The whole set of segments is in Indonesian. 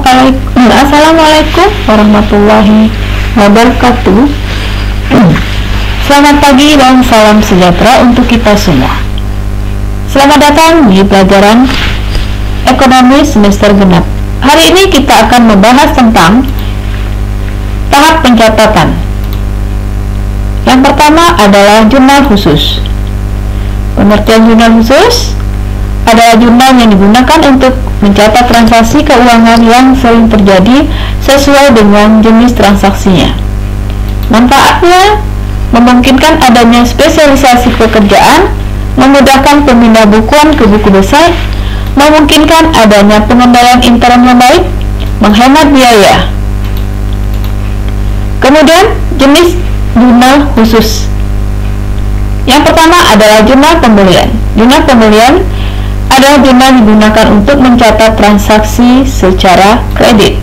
Assalamualaikum warahmatullahi wabarakatuh. Selamat pagi dan salam sejahtera untuk kita semua. Selamat datang di pelajaran ekonomi semester genap. Hari ini kita akan membahas tentang tahap pencatatan. Yang pertama adalah jurnal khusus. Pengertian jurnal khusus adalah jurnal yang digunakan untuk mencatat transaksi keuangan yang sering terjadi sesuai dengan jenis transaksinya. Manfaatnya memungkinkan adanya spesialisasi pekerjaan, memudahkan pemindah bukuan ke buku besar, memungkinkan adanya pengendalian intern yang baik, menghemat biaya. Kemudian jenis jurnal khusus. Yang pertama adalah jurnal pembelian. Jurnal pembelian adalah jurnal digunakan untuk mencatat transaksi secara kredit.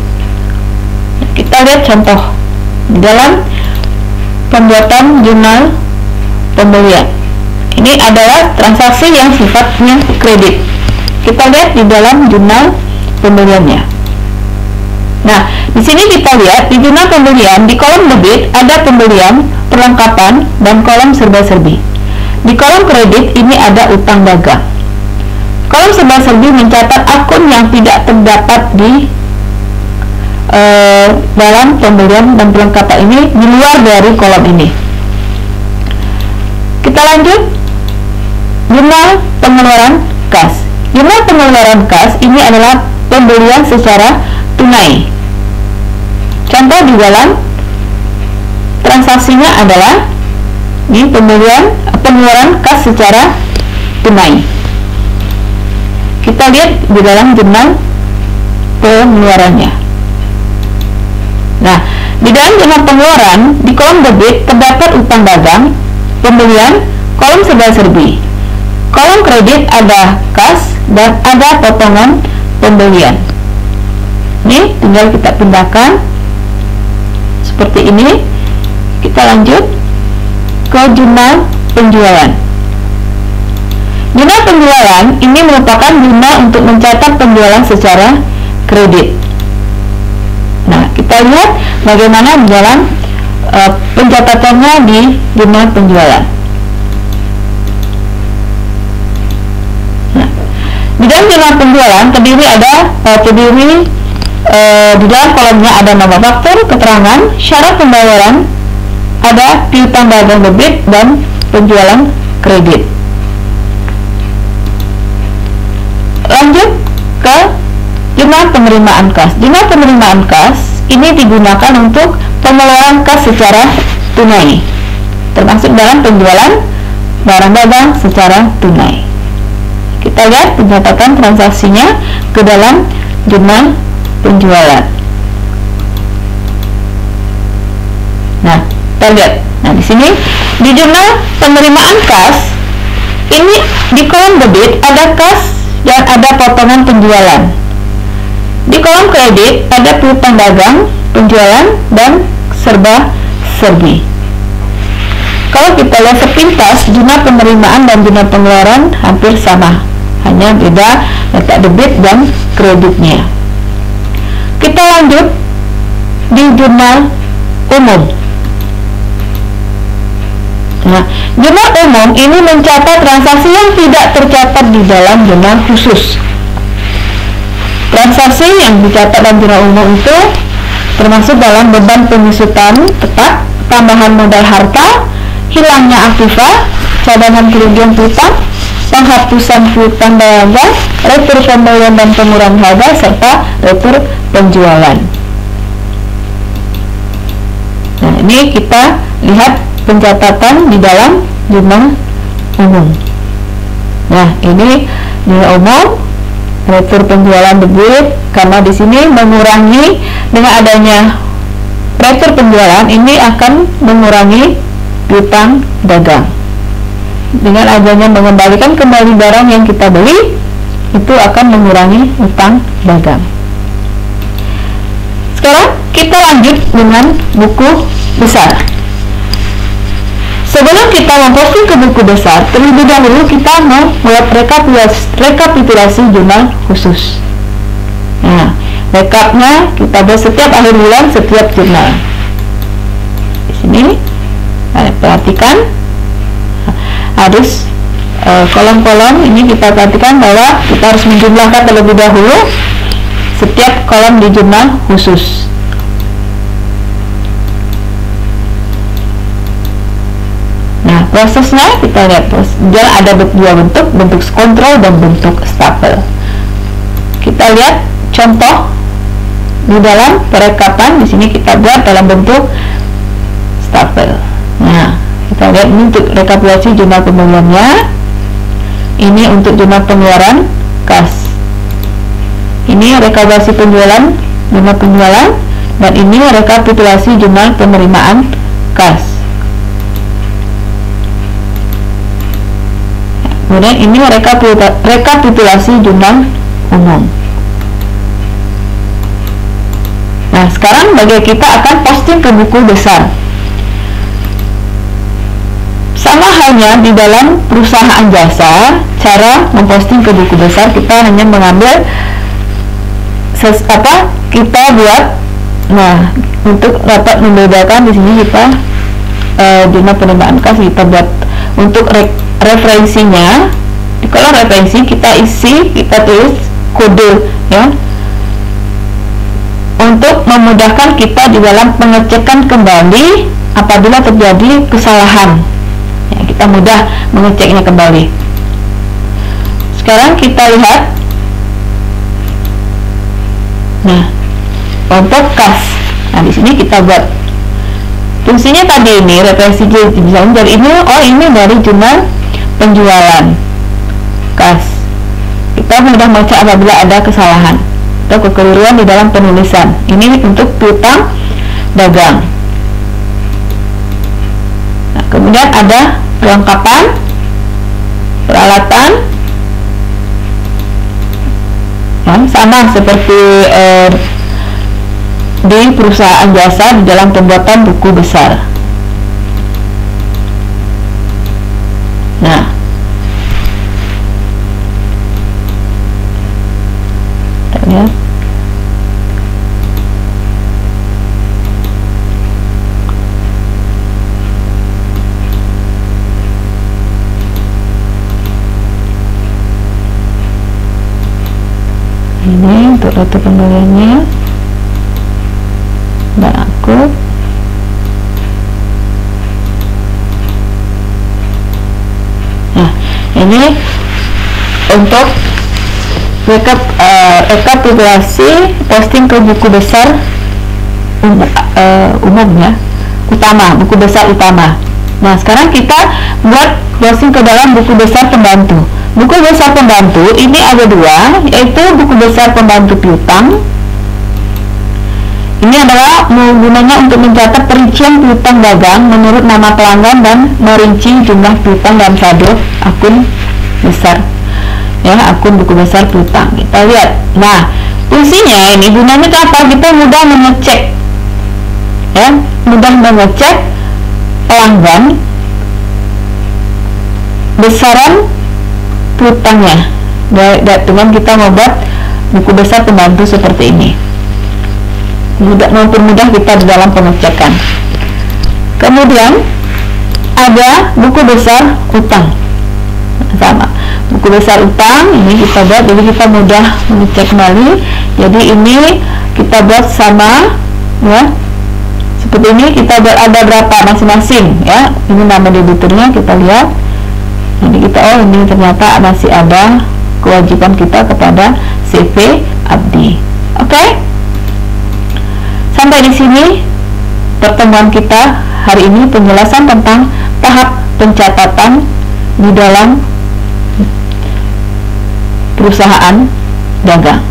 Kita lihat contoh di dalam pembuatan jurnal pembelian. Ini adalah transaksi yang sifatnya kredit. Kita lihat di dalam jurnal pembeliannya. Nah, di sini kita lihat di jurnal pembelian, di kolom debit ada pembelian, perlengkapan, dan kolom serba-serbi. Di kolom kredit ini ada utang dagang. Kolom serba-serbi mencatat akun yang tidak terdapat di dalam pembelian dan perlengkapan ini di luar dari kolom ini. Kita lanjut, jurnal pengeluaran kas. Jurnal pengeluaran kas ini adalah pembelian secara tunai. Contoh di dalam transaksinya adalah di pengeluaran kas secara tunai. Kita lihat di dalam jurnal pengeluarannya. Nah, di dalam jurnal pengeluaran, di kolom debit terdapat utang dagang, pembelian, kolom serba-serbi. Kolom kredit ada kas dan ada potongan pembelian. Ini tinggal kita pindahkan seperti ini. Kita lanjut ke jurnal penjualan. Jurnal penjualan ini merupakan jurnal untuk mencatat penjualan secara kredit. Nah, kita lihat bagaimana di dalam pencatatannya di jurnal penjualan. Nah, di dalam jurnal penjualan terdiri di dalam kolomnya ada nama faktur, keterangan, syarat pembayaran, ada piutang dagang debit dan penjualan kredit. Lanjut ke jurnal penerimaan kas. Jurnal penerimaan kas ini digunakan untuk pengeluaran kas secara tunai, termasuk dalam penjualan barang dagang secara tunai. Kita lihat pencatatan transaksinya ke dalam jurnal penjualan. Nah, kita lihat. Nah, di sini di jurnal penerimaan kas ini di kolom debit ada kas dan ada potongan penjualan. Di kolom kredit ada piutang dagang, penjualan, dan serba-serbi. Kalau kita lihat sepintas, jurnal penerimaan dan jurnal pengeluaran hampir sama, hanya beda letak debit dan kreditnya. Kita lanjut di jurnal umum. Nah, jurnal umum ini mencatat transaksi yang tidak tercatat di dalam jurnal khusus. Transaksi yang dicatat dalam jurnal umum itu termasuk dalam beban penyusutan tetap, tambahan modal harta, hilangnya aktiva, cadangan kerugian piutang, penghapusan piutang dagang, retur pembelian dan pengurangan harga, serta retur penjualan. Nah, ini kita lihat pencatatan di dalam jurnal umum. Nah, ini jurnal umum, retur penjualan debit, karena di sini mengurangi dengan adanya retur penjualan ini akan mengurangi piutang dagang. Dengan adanya mengembalikan kembali barang yang kita beli, itu akan mengurangi utang dagang. Sekarang kita lanjut dengan buku besar. Sebelum kita memposting ke buku besar, terlebih dahulu kita membuat rekapitulasi jurnal khusus. Nah, rekapnya kita buat setiap akhir bulan, setiap jurnal. Di sini perhatikan harus kolom-kolom ini kita perhatikan bahwa kita harus menjumlahkan terlebih dahulu setiap kolom di jurnal khusus. Nah, prosesnya kita lihat dia ada dua bentuk kontrol dan bentuk stapel. Kita lihat contoh di dalam perekapan. Di sini kita buat dalam bentuk stapel. Nah, kita lihat ini untuk rekapitulasi jurnal pembeliannya, ini untuk jurnal pengeluaran kas, ini rekapitulasi penjualan, jurnal penjualan, dan ini rekapitulasi jurnal penerimaan kas. Kemudian ini rekapitulasi jurnal umum. Nah, sekarang bagi kita akan posting ke buku besar. Sama halnya di dalam perusahaan jasa, cara memposting ke buku besar kita hanya mengambil kita buat. Nah, untuk dapat membedakan di sini kita jurnal penerimaan kas kita buat untuk referensinya. Di kolom referensi kita tulis kode ya, untuk memudahkan kita di dalam pengecekan kembali apabila terjadi kesalahan ya, kita mudah mengeceknya kembali. Sekarang kita lihat, nah untuk kas, nah di sini kita buat fungsinya tadi ini referensi misalnya dari ini, ini dari jurnal penjualan kas. Kita mudah mengecek apabila ada kesalahan atau kekeliruan di dalam penulisan. Ini untuk piutang dagang. Nah, kemudian ada perlengkapan, peralatan, sama seperti di perusahaan jasa di dalam pembuatan buku besar. Nah, kita lihat. Ini untuk ratu pembeliannya dan akun. Nah, ini untuk rekapitulasi posting ke buku besar umumnya utama, buku besar utama. Nah, sekarang kita buat posting ke dalam buku besar pembantu. Buku besar pembantu ini ada dua, yaitu buku besar pembantu piutang. Ini adalah menggunakannya untuk mencatat perincian piutang dagang menurut nama pelanggan dan merinci jumlah piutang dalam saldo akun besar ya, akun buku besar piutang. Kita lihat. Nah, fungsinya ini gunanya apa? Kita mudah mengecek ya, mudah mengecek pelanggan besaran piutangnya dengan kita membuat buku besar pembantu seperti ini. Mempermudah kita di dalam pengecekan. Kemudian ada buku besar utang, sama buku besar utang ini kita buat, jadi kita mudah mengecek kembali. Jadi ini kita buat sama ya, seperti ini. Kita buat ada berapa masing-masing ya, ini nama debiturnya kita lihat. Jadi kita ini ternyata masih ada kewajiban kita kepada CV Abdi. Oke? Sampai di sini pertemuan kita hari ini, penjelasan tentang tahap pencatatan di dalam perusahaan dagang.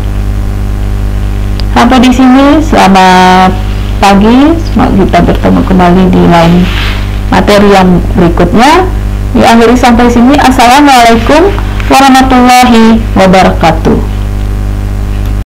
Sampai di sini, selamat pagi. Semoga kita bertemu kembali di lain materi yang berikutnya. Diakhiri sampai sini. Assalamualaikum warahmatullahi wabarakatuh.